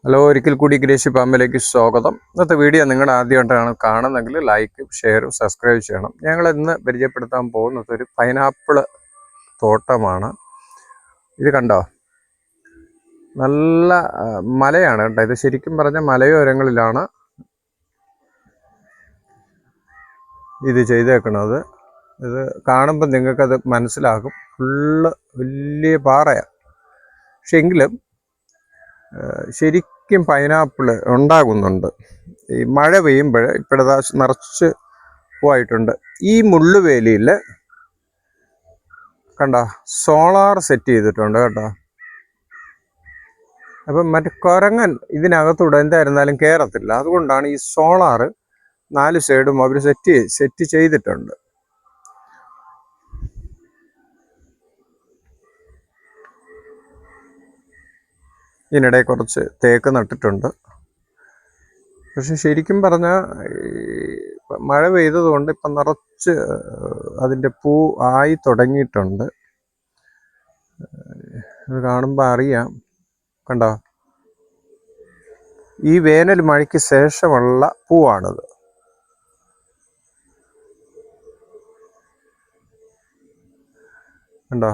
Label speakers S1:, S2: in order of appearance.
S1: Hello, ഒരിക്കൽ കൂടി Gracy ഫാമിലേക്ക് സ്വാഗതം. ഇന്നത്തെ വീഡിയോ നിങ്ങളുടെ ആദ്യമായിട്ടാണ് കാണുന്നതെങ്കിൽ ലൈക്കും ഷെയറും സബ്സ്ക്രൈബ് ചെയ്യണം. ഞങ്ങൾ ഇന്ന് പരിചയപ്പെടുത്താൻ പോകുന്നത് ഒരു പൈനാപ്പിൾ തോട്ടമാണ്. ഇത് കണ്ടോ, നല്ല മലയാണ് കേട്ടോ. ഇത് ശരിക്കും പറഞ്ഞ മലയോരങ്ങളിലാണ് ഇത് ചെയ്തേക്കുന്നത്. ഇത് കാണുമ്പോൾ നിങ്ങൾക്കത് മനസ്സിലാകും. ഫുള്ള് വലിയ പാറയാണ്. പക്ഷെ എങ്കിലും ശരിക്കും പൈനാപ്പിൾ ഉണ്ടാകുന്നുണ്ട്. ഈ മഴ പെയ്യുമ്പോൾ ഇപ്പോഴതാ നിറച്ച് പോയിട്ടുണ്ട്. ഈ മുള്ളുവേലിയിൽ കണ്ടോ സോളാർ സെറ്റ് ചെയ്തിട്ടുണ്ട് കേട്ടോ. അപ്പം മറ്റേ കുരങ്ങൻ ഇതിനകത്തൂടെ എന്തായിരുന്നാലും കയറത്തില്ല. അതുകൊണ്ടാണ് ഈ സോളാർ 4 സൈഡും അവർ സെറ്റ് ചെയ്തിട്ടുണ്ട്. ഇതിനിടെ കുറച്ച് തേക്ക് നട്ടിട്ടുണ്ട്. പക്ഷെ ശരിക്കും പറഞ്ഞാൽ മഴ പെയ്തതുകൊണ്ട് ഇപ്പം നിറച്ച് അതിൻ്റെ പൂ ആയി തുടങ്ങിയിട്ടുണ്ട്. അത് കാണുമ്പോൾ അറിയാം. കണ്ടോ, ഈ വേനൽ മഴയ്ക്ക് ശേഷമുള്ള പൂവാണിത്. കണ്ടോ.